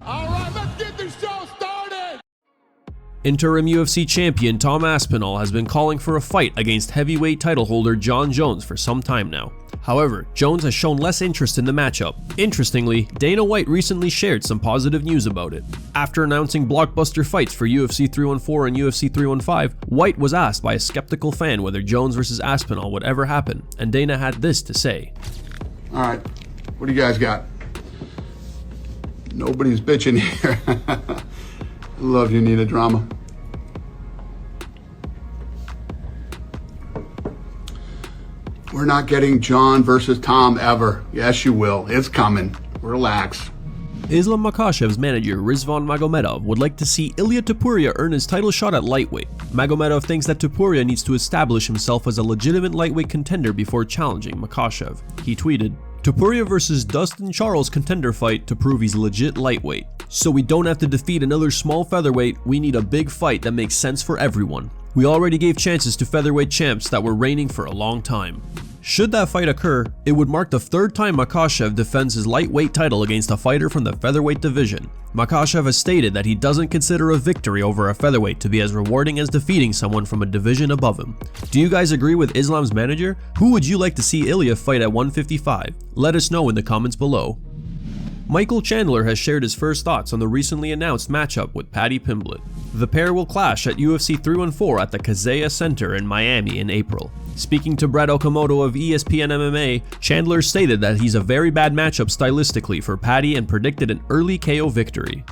All right, let's get this show started! Interim UFC champion Tom Aspinall has been calling for a fight against heavyweight title holder Jon Jones for some time now. However, Jones has shown less interest in the matchup. Interestingly, Dana White recently shared some positive news about it. After announcing blockbuster fights for UFC 314 and UFC 315, White was asked by a skeptical fan whether Jones vs. Aspinall would ever happen, and Dana had this to say. All right, what do you guys got? Nobody's bitching here. I love you, Nina Drama. We're not getting Jon versus Tom ever. Yes, you will. It's coming. Relax. Islam Makhachev's manager Rizvan Magomedov would like to see ILIA Topuria earn his title shot at lightweight. Magomedov thinks that Topuria needs to establish himself as a legitimate lightweight contender before challenging Makhachev. He tweeted, "Topuria versus Dustin Charles contender fight to prove he's legit lightweight. So we don't have to defeat another small featherweight, we need a big fight that makes sense for everyone. We already gave chances to featherweight champs that were reigning for a long time." Should that fight occur, it would mark the third time Makhachev defends his lightweight title against a fighter from the featherweight division. Makhachev has stated that he doesn't consider a victory over a featherweight to be as rewarding as defeating someone from a division above him. Do you guys agree with Islam's manager? Who would you like to see ILIA fight at 155? Let us know in the comments below. Michael Chandler has shared his first thoughts on the recently announced matchup with Paddy Pimblett. The pair will clash at UFC 314 at the Kaseya Center in Miami in April. Speaking to Brett Okamoto of ESPN MMA, Chandler stated that he's a very bad matchup stylistically for Paddy and predicted an early KO victory.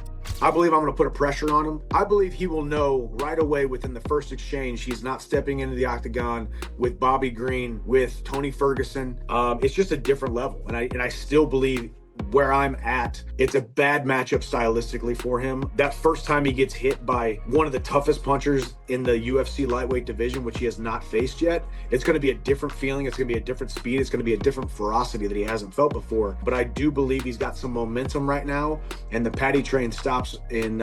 I believe I'm going to put a pressure on him. I believe he will know right away within the first exchange he's not stepping into the octagon with Bobby Green, with Tony Ferguson. It's just a different level, and I still believe where I'm at, it's a bad matchup stylistically for him. That first time he gets hit by one of the toughest punchers in the UFC lightweight division, which he has not faced yet, it's going to be a different feeling. It's going to be a different speed. It's going to be a different ferocity that he hasn't felt before. But I do believe he's got some momentum right now, and the Paddy train stops in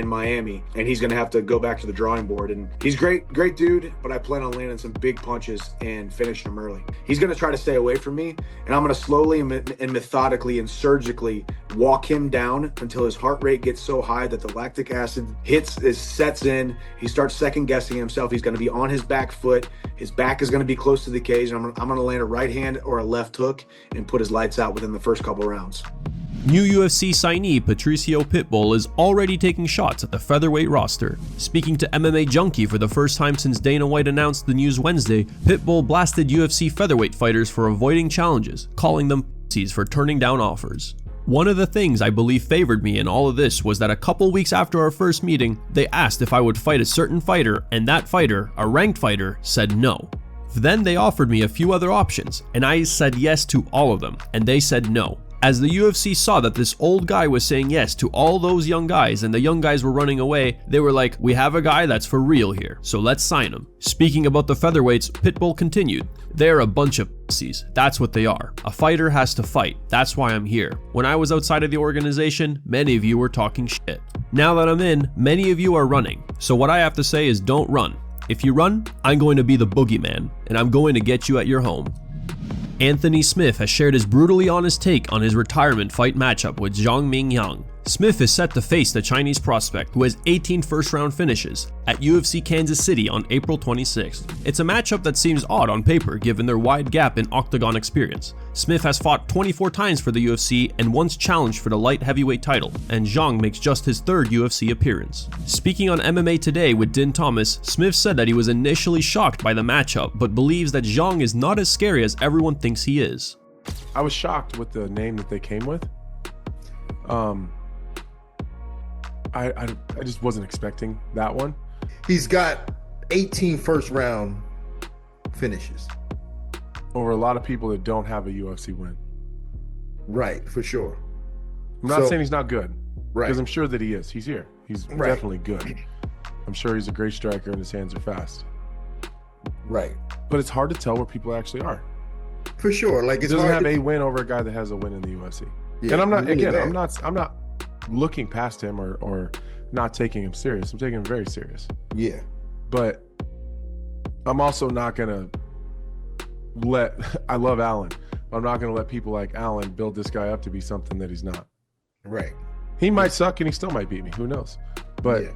Miami, and he's going to have to go back to the drawing board. And he's great dude, but I plan on landing some big punches and finishing him early. He's going to try to stay away from me, and I'm going to slowly and methodically and surgically walk him down until his heart rate gets so high that the lactic acid sets in. He starts second guessing himself. He's going to be on his back foot. His back is going to be close to the cage. And I'm going to land a right hand or a left hook and put his lights out within the first couple rounds. New UFC signee Patricio Pitbull is already taking shots at the featherweight roster. Speaking to MMA Junkie for the first time since Dana White announced the news Wednesday, Pitbull blasted UFC featherweight fighters for avoiding challenges, calling them pussies for turning down offers. One of the things I believe favored me in all of this was that a couple weeks after our first meeting, they asked if I would fight a certain fighter, and that fighter, a ranked fighter, said no. Then they offered me a few other options, and I said yes to all of them, and they said no. As the UFC saw that this old guy was saying yes to all those young guys and the young guys were running away, they were like, we have a guy that's for real here, so let's sign him. Speaking about the featherweights, Pitbull continued, they're a bunch of pussies, that's what they are. A fighter has to fight, that's why I'm here. When I was outside of the organization, many of you were talking shit. Now that I'm in, many of you are running, so what I have to say is don't run. If you run, I'm going to be the boogeyman, and I'm going to get you at your home. Anthony Smith has shared his brutally honest take on his retirement fight matchup with ZHANG MINGYANG. Smith is set to face the Chinese prospect who has 18 first-round finishes at UFC Kansas City on April 26th. It's a matchup that seems odd on paper given their wide gap in octagon experience. Smith has fought 24 times for the UFC and once challenged for the light heavyweight title, and ZHANG makes just his third UFC appearance. Speaking on MMA Today with Din Thomas, Smith said that he was initially shocked by the matchup but believes that ZHANG is not as scary as everyone thinks he is. I was shocked with the name that they came with. I just wasn't expecting that one. He's got 18 first round finishes over a lot of people that don't have a UFC win. Right, for sure. I'm not saying he's not good, right? Because I'm sure that he is. He's here. He's definitely good. I'm sure he's a great striker and his hands are fast. Right. But it's hard to tell where people actually are. For sure. Like, it's he doesn't hard have a win over a guy that has a win in the UFC. Yeah, and I'm not, really again, bad. I'm not looking past him or not taking him serious. I'm taking him very serious. Yeah. But I'm also not gonna I love Allen, but I'm not gonna let people like Allen build this guy up to be something that he's not. Right. He might suck and he still might beat me. Who knows? But Yeah.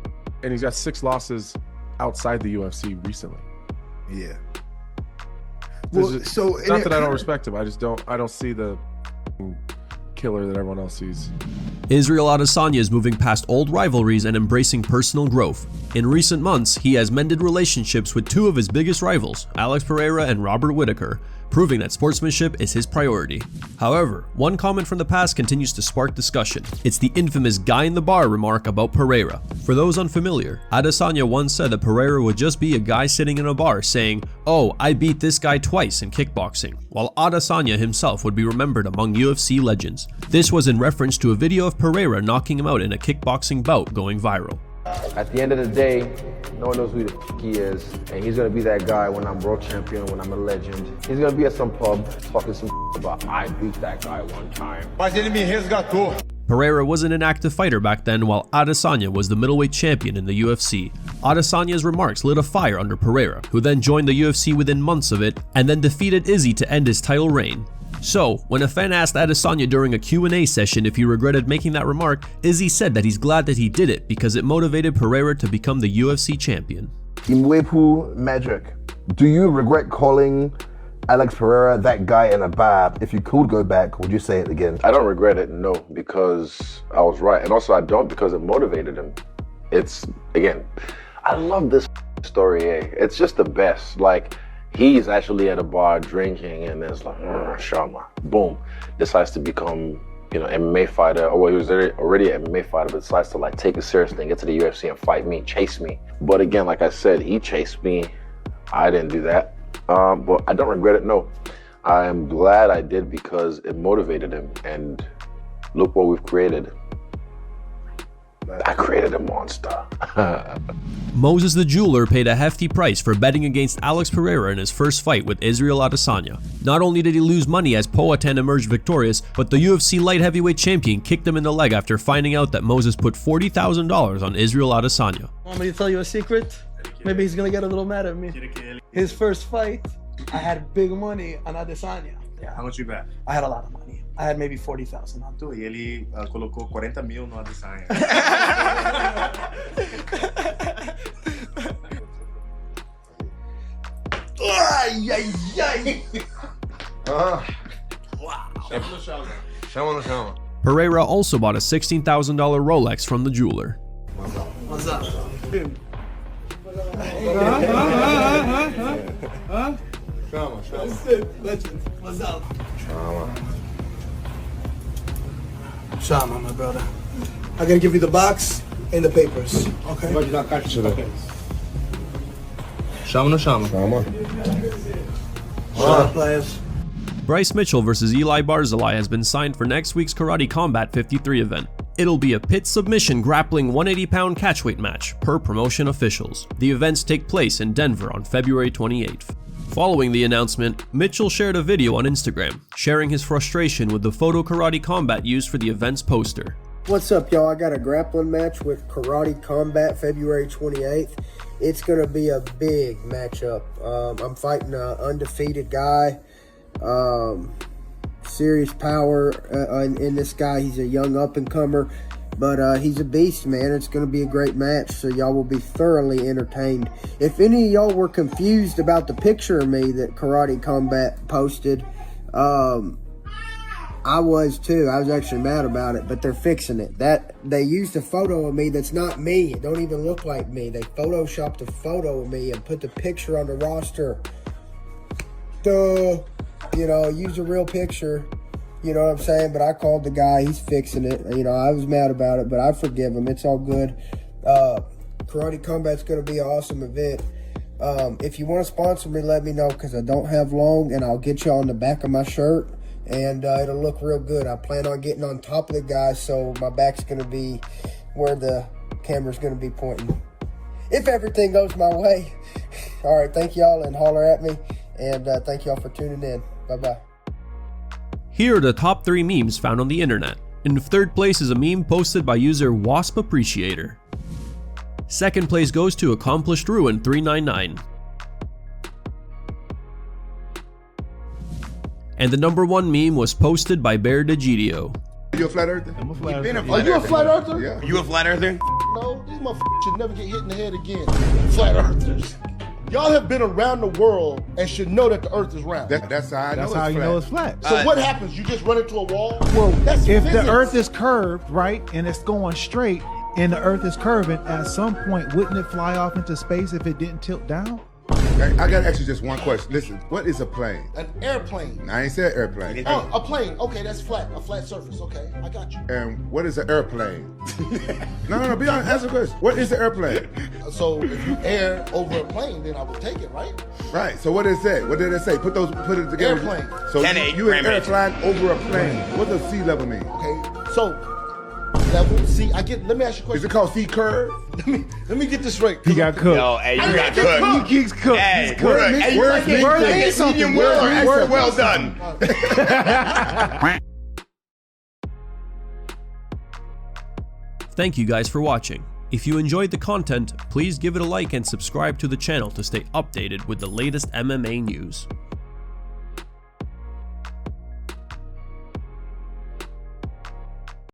and he's got 6 losses outside the UFC recently. Yeah. Well, Well, so not that I don't respect him. I don't see the killer that everyone else sees. Israel Adesanya is moving past old rivalries and embracing personal growth. In recent months, he has mended relationships with 2 of his biggest rivals, Alex Pereira and Robert Whittaker, proving that sportsmanship is his priority. However, one comment from the past continues to spark discussion. It's the infamous guy in the bar remark about Pereira. For those unfamiliar, Adesanya once said that Pereira would just be a guy sitting in a bar saying, "Oh, I beat this guy twice in kickboxing," while Adesanya himself would be remembered among UFC legends. This was in reference to a video of Pereira knocking him out in a kickboxing bout going viral. At the end of the day, no one knows who the f he is, and he's gonna be that guy when I'm world champion, when I'm a legend. He's gonna be at some pub talking some about I beat that guy one time. Mas ele me resgatou. Pereira wasn't an active fighter back then, while Adesanya was the middleweight champion in the UFC. Adesanya's remarks lit a fire under Pereira, who then joined the UFC within months of it, and then defeated Izzy to end his title reign. So, when a fan asked Adesanya during a Q&A session if he regretted making that remark, Izzy said that he's glad that he did it because it motivated Pereira to become the UFC champion. Imwepu Magic, do you regret calling Alex Pereira that guy in a bar? If you could go back, would you say it again? I don't regret it, no, because I was right. And also I don't because it motivated him. It's, again, I love this story, eh? It's just the best. Like, he's actually at a bar drinking and it's like, Shama, boom, decides to become, you know, MMA fighter. Or well, he was already an MMA fighter, but decides to like take it seriously and get to the UFC and fight me, chase me. But again, like I said, he chased me. I didn't do that. But I don't regret it, no. I am glad I did because it motivated him. And look what we've created. I created a monster. Moses the Jeweler paid a hefty price for betting against Alex Pereira in his first fight with Israel Adesanya. Not only did he lose money as Poatan emerged victorious, but the UFC light heavyweight champion kicked him in the leg after finding out that Moses put $40,000 on Israel Adesanya. Want me to tell you a secret? Maybe he's gonna get a little mad at me. His first fight, I had big money on Adesanya. How much you bet? I had a lot of money. I had maybe 40,000 on it. E ele colocou 40 mil no Adesanya. Ai, ai, ai. Chama no chão. Pereira also bought a $16,000 Rolex from the jeweler. What's up? Legend. What's up? Shama, my brother. I gotta give you the box and the papers. Okay. Chama no chama. Shut up, players. Bryce Mitchell vs. Eli Barzilai has been signed for next week's Karate Combat 53 event. It'll be a pit submission grappling 180-pound catchweight match, per promotion officials. The events take place in Denver on February 28th. Following the announcement, Mitchell shared a video on Instagram, sharing his frustration with the photo Karate Combat used for the event's poster. What's up, y'all? I got a grappling match with Karate Combat February 28th. It's going to be a big matchup. I'm fighting an undefeated guy. Serious power in this guy. He's a young up-and-comer, but he's a beast, man. It's going to be a great match, so y'all will be thoroughly entertained. If any of y'all were confused about the picture of me that Karate Combat posted, I was too. I was actually mad about it, but they're fixing it. They used a photo of me that's not me. It don't even look like me. They photoshopped a photo of me and put the picture on the roster. Duh. You know, use a real picture. You know what I'm saying? But I called the guy. He's fixing it. You know, I was mad about it, but I forgive him. It's all good. Karate Combat's going to be an awesome event. If you want to sponsor me, let me know, because I don't have long, and I'll get you on the back of my shirt, and it'll look real good. I plan on getting on top of the guy, so my back's going to be where the camera's going to be pointing. If everything goes my way. All right, thank y'all, and holler at me, and thank y'all for tuning in. Bye-bye. Here are the top 3 memes found on the internet. In 3rd place is a meme posted by user Wasp Appreciator. 2nd place goes to Accomplished Ruin 399. And the number 1 meme was posted by Bear DeGidio. You a flat earther? I'm a flat been a earther. flat Are you a earther. flat earther? Yeah. You a flat earther? No, these motherfuckers should never get hit in the head again. Flat earthers. Y'all have been around the world and should know that the earth is round. That's how I know That's it's how you flat. know it's flat. So what happens? You just run into a wall? Well, That's if physics. the earth is curved, right, and it's going straight, and the earth is curving, at some point, wouldn't it fly off into space if it didn't tilt down? I gotta ask you just one question. Listen, what is a plane? An airplane. I ain't said airplane. Oh, a plane. Okay, that's flat. A flat surface. Okay, I got you. And what is an airplane? No, be honest, answer the question. What is an airplane? So if you air over a plane, then I would take it, right? Right, so what did it say? What did it say? Put it together. Airplane. So you in air flying over a plane. What does sea level mean? Okay, so level. See, let me ask you a question. Is it called sea curve? Let me get this straight. He got cooked. Yo, hey, you got cooked. He's cooked. Hey, He's cooked. hey, Where's medium well or extra well done? Thank you guys for watching. If you enjoyed the content, please give it a like and subscribe to the channel to stay updated with the latest MMA news.